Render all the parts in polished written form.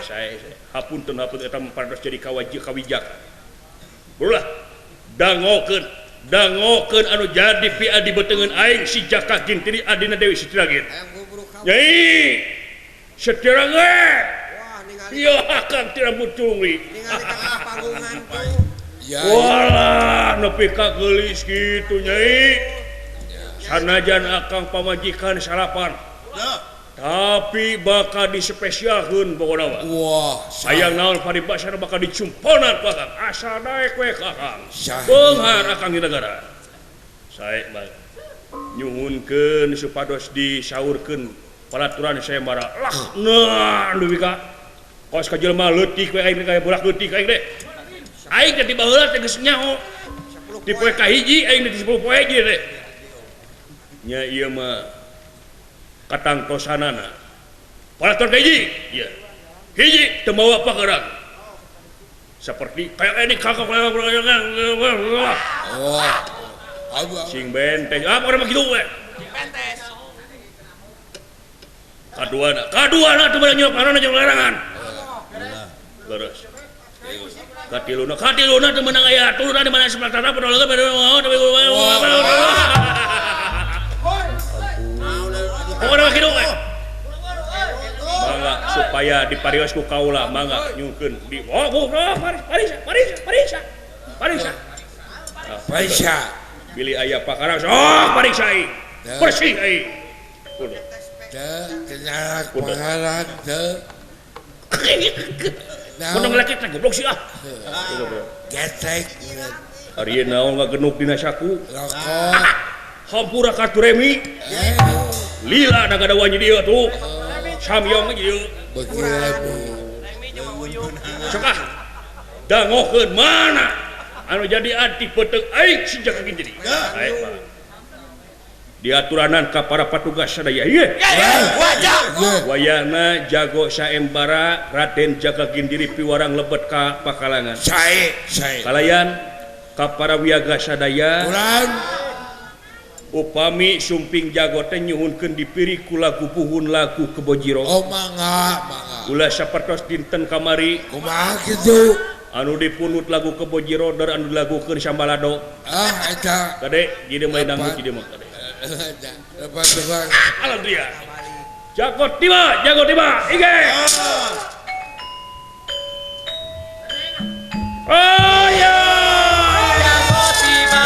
saya hapunten eta parantos jadi kawijak ulah dangokeun anu jadi pi adi betengeun aing si Jaka Gintiri adina Dewi Sitragit nyai setirange ieu akang tira mucungi walah nepi ka geulis kitu nyai sanajan akang pamajikan sarapan tapi bakal dispesialkeun pokona wah sayang naon paribasana bakal dicumponan ku akang asal daek we ka akang beunghar akang di negara sae mah nyuhunkeun supados disaurkeun palaturan sayembara lah nah duwi ka kos ka jelema leutik we aing kaya budak leutik aing teh aing teh tiba heula teh geus nyaho di poe kahiji aing di 10 poe ieu teh nya ieu mah katang tosanana palaturan kahiji ieu hiji teu mawa pageurang seperti kayak ini kakak sing benteng apa orang begitu we kaduana teu beunang nyopanan jeung larangan beres katiluna teu meunang aya turuna di mana sebelah tanah pedologa pokona kitu we mangga supaya diparios ku kaula mangga nyungkeun di pariksa bilih aya pakaras pariksa aing bersih aing kenyarak pakaran Menang laki teh goblok sih ah. Getek. Ari naon ngagenuk dina saku? Rokok. Hampura kartu remi. Lila da gadawa nya dieu tuh. Samyong nya dieu. Beuki remi. Sok ah. Dangokeun mana? Anu jadi anti peteung aing si Jaka Gintiri. Baik, Pak. Diaturanan ka para patugas sadaya ieu. Wayahna jago saembara Raden Jaka Gintiri piwarang lebet ka pakalangan. Sae. Kalayan ka para wiyaga sadaya. Ulan. Upami sumping jago teh nyuhunkeun dipiri ku lagu puhun lagu Kebojiro. Oh mangga. Ulah sapertos dinten kamari. Kumaha kitu? Anu dipunut lagu Kebojiro dar anu dilagukeun Sambalado. Eta. Kade jadi main dangdut jadi mah kade. Dapat tebak. Alhamdulillah. Jago tiba. Ige. Oh ya. Jago tiba.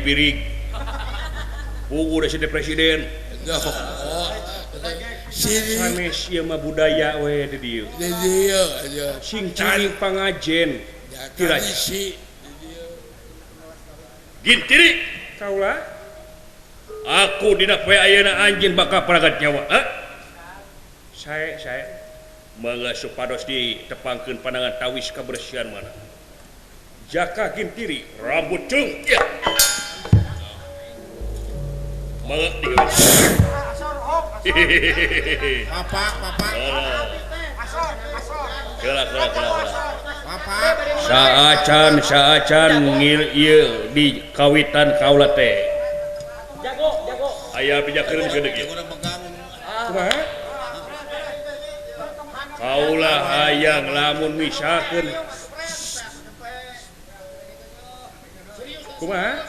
Piring pugu da sini presiden sanes ieu mah budaya we di dieu aja sing cing pangajen tradisi Gintiri kaula aku dina poe ayeuna anjeun bakal paragat nyawa sae mangga supados ditepangkeun pandangan tawis kabersihan mana Jaka Gintiri rambut ceung ya mangga digawe Bapak Kela saacan ngil ieu di kawitan kaula teh jago aya pijakeun geudeg ieu kumaha kaula hayang lamun misalkeun Kumaha?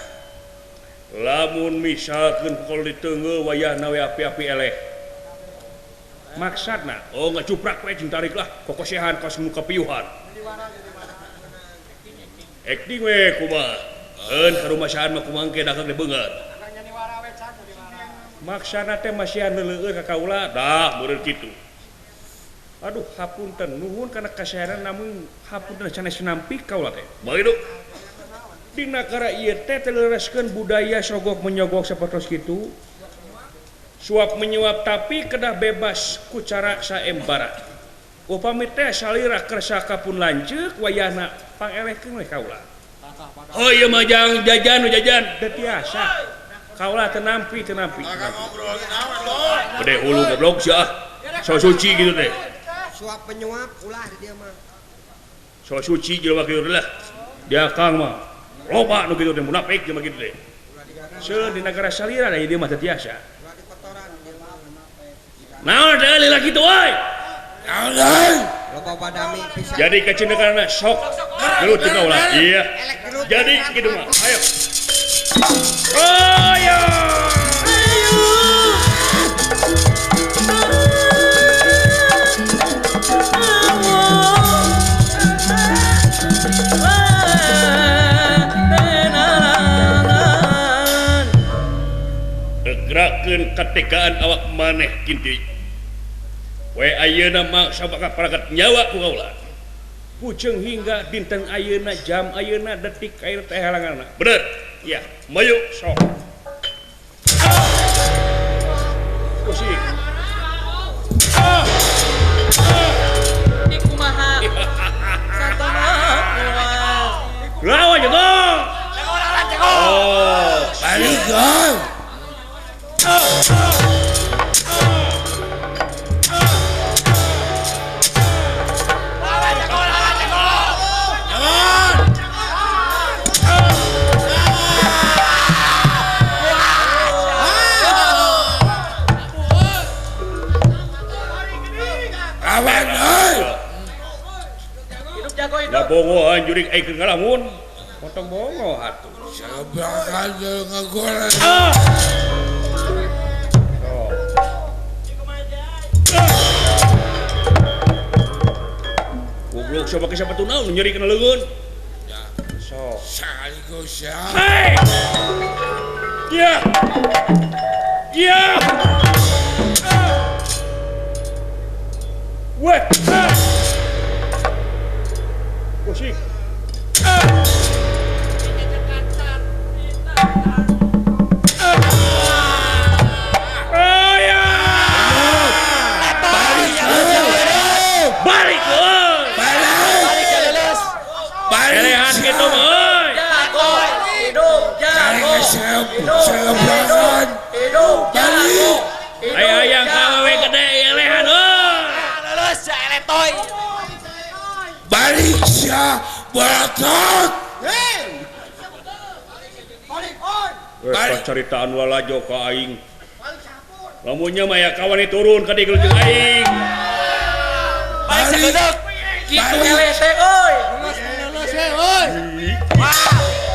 Lamun misalkeun kalau diteungeu wayahna we api-api eleh. Maksudna, oh ngacuprak we jeung tarik lah, kokosehan ka semu kapiuhan. Acting we kumaha? Eun karumasahan mah kumaha engke dagang beungeut. Maksana teh masihan leuleueur ka kaula, dah meureun kitu. Aduh, hapunten nuhun kana kasayaran namun hapunten sanes nampi kaula teh. Bae di negara ieu teh telereskeun budaya sogok menyogok sapertos kitu. Suap menyuap tapi kedah bebas ku cara saembara. Upami teh salira kersaka pun lanceuk wayahna pangelehkeun we kaula. Oh ieu mah jang jajan nu jajan teu tiasa. Kaula teu nampi. Gede hulu goblok sia. So suci gitu teh. Suap penyuap ulah di dia mah. So suci jelema kieu lah. Dia kang mah loba nu kitu teh munafik jelema kitu teh. Seueur di negara salira da ieu mah teu tiasa. Naon teh lila kitu we? Naon? Loba badami pisan. Jadi kecendekanna sok gelut jeung kaula. Iya. Jadi kitu mah. Ayo. Ayo. Gerakeun kategaan awak maneh kinti. We ayeuna mangsa bakal paragat nyawa ku kaula. Puceung hingga dinten ayeuna jam ayeuna detik ayeuna teh halanganna. Bener? Iya, mayu sok. Pusing. Di kumaha. Satana kumaha. Lawan jeung. Oh, Balik kan? Hidup jago hidup. da bongohan jurig ayekeun ngalamun. Potong bongo atuh. Sabakan ngagoreng. Goblok coba ke siapa tuh naon nyeri kena leungeun. So. Sekaligus ya. Hey! Iya. Iya. Weh. Pusing. Ayang kawe gede elehan Lulus sa eletoy. Balik siya beratot. Balik caritaan walajo ka aing. Lamunnya maya kawan turun ka digel jeung aing. Balik sa gedeg. Kitu eleh teh euy. Lulus we euy.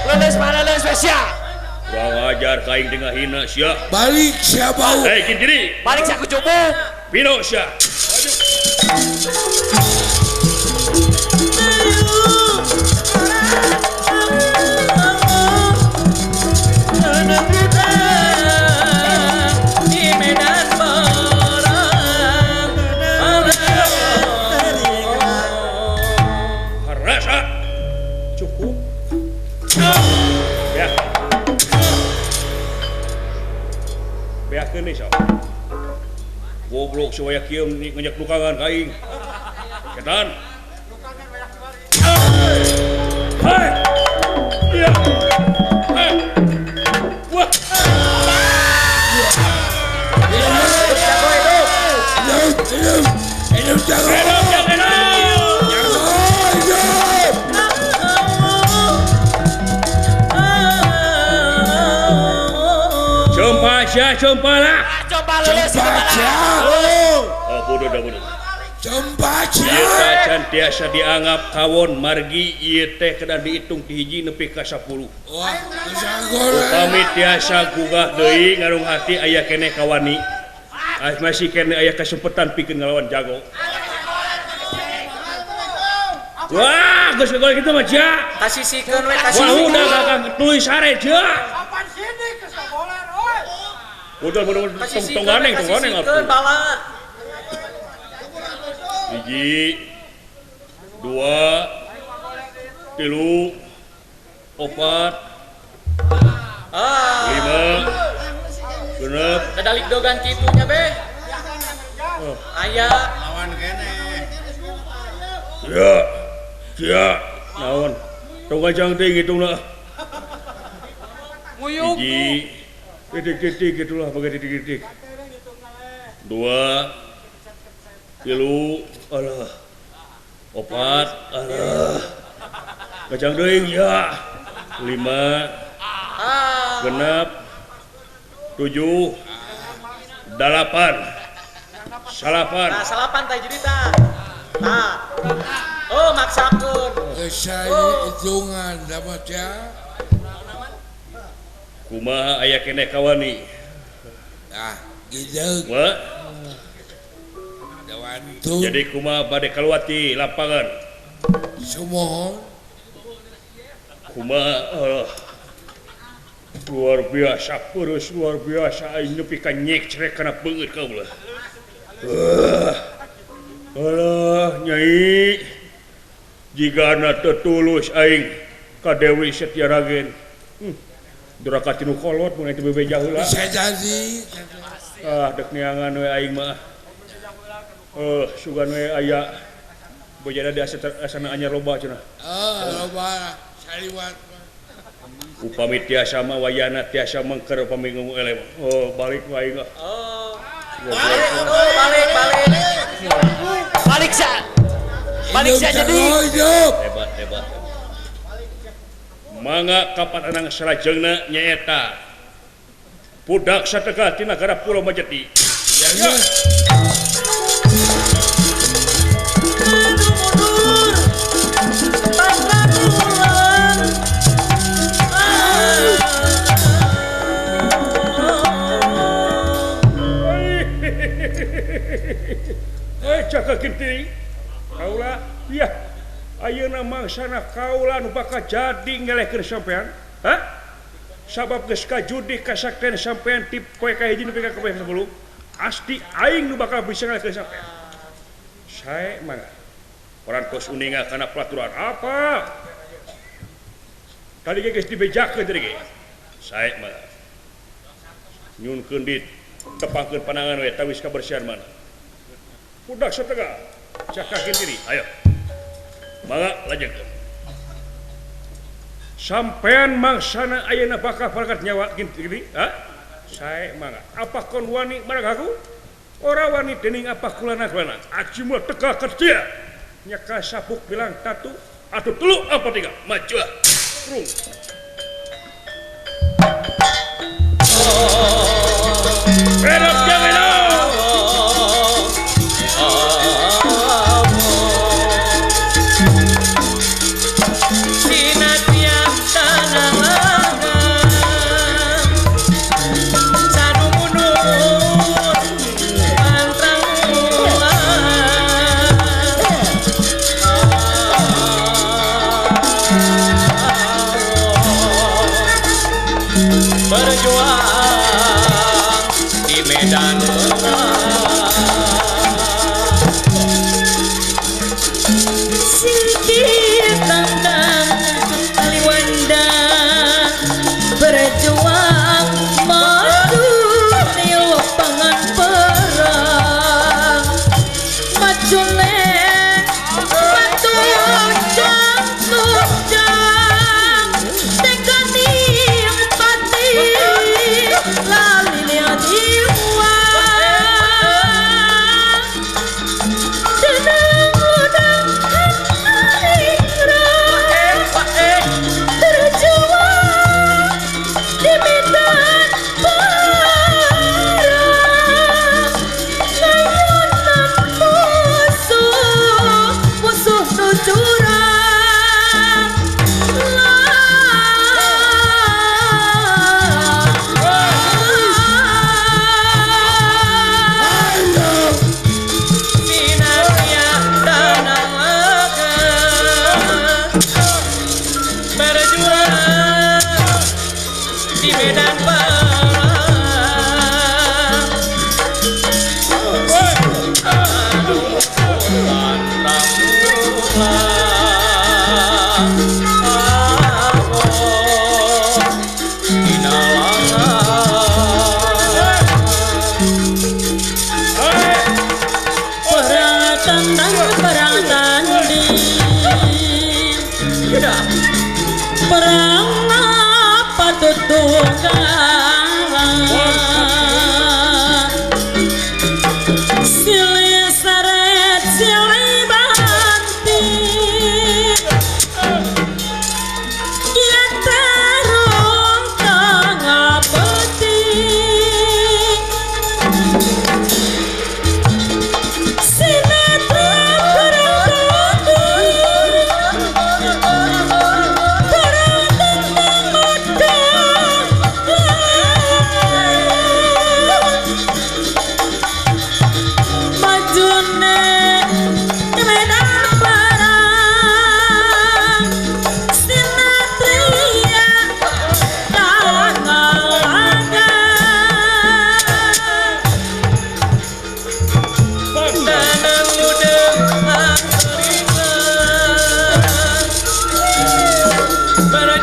Lulus mana lulus we sia. Kurang ajar ka aing teh ngahina sia. Balik siya bau. Hei kintiri. Balik sa kucubu. Pino sia. Rasa cukup. Ya. Beakeun nih, sok. Goblok supaya kieu ngejak lukangan ka aing. Ketan. Hai. Iya. Hai. Wah. Hidup jago. Jumpa sia, jumpa lah. Coba lulus. Baca. Oh, bodoh dah bodoh. Cembaca. can tiasa dianggap kawon margi ieu teh kedah dihitung ti hiji nepi ka 10. Wah, pisang goreng. Upami tiasa gugah deui ngarung hati aya keneh kawani. Masih keneh aya kesempatan pikeun ngalawan jago. Wah, geus gol kitu mah ja. Kasisikeun we Wah, udah kakang tulis sare ja. Kapan sini ke saboler, oi? Udah bener-bener tongganeng kasisikeun bala. Hiji, 2, 3, 4, 5, 6. Dadalik dogan kitunya be. Aya Ya, naon? Tong kacang ting hitungna. nguyuk. Hiji, titik-titik gitulah, pakai titik-titik. 2, 3, alah. 4, alah. Kacang ting ya. 5, 6, 7, 8. Salapan. Nah, salapan teh jadi tah. Nah. Oh, maksakeun. Saya hitungan dapat ya. Kumaha aya keneh kawani? Nah, gitu. Wah, Dawantu. jadi kumaha bade kaluar ti lapangan? Semua. Kumaha luar biasa, perus luar biasa aing nepi ka nyek cerek kana beungeut kaula. Alah, Nyai. Jigana teu tulus aing ka Dewi Setyaragen. Duraka tinu kolot mun itu bebeja heula. Bisa jadi. Dek neangan we aing mah. Sugan we aya bojana di asana anyar loba cenah. Loba saliwat. Upami tiasa mah wayana tiasa mengker upami ngomong elem. Balik we aing. Balik sa jadi. Hebat. Mangga kapan anang salajengna nyaeta budak satega ti nagara Pulau Majati. Ya. Caka kinting kaula iya ayeuna mangsana kaula nu bakal jadi ngelehkeun sampean sabab geus kajudi kasakten sampean ti poe ka hiji nepi ka poe 10 asti aing nu bakal bisa ngelehkeun sampean sae mangga orang kos uninga kana pelaturan apa tadi geus dibejakeun tadi ge sae mangga nyunkeun dit tepangkeun panangan we tawis kabersihan mana budak setengah cakakin diri ayo mangga lanjutkeun sampean mangsana ayeuna bakal berangkat nyawa gini sae mangga apa kon wani marang aku ora wani dening apa kulana aji mah teka kerja nya kasabuk bilang tatu atuh telu apa tiga maju rung Redok jangan La medan perang aduh pantang pulang aku inalangan perang tandang perang tanding perang apa tutunggalan silih seret silih banting ya tarung tengah peting sinetron perang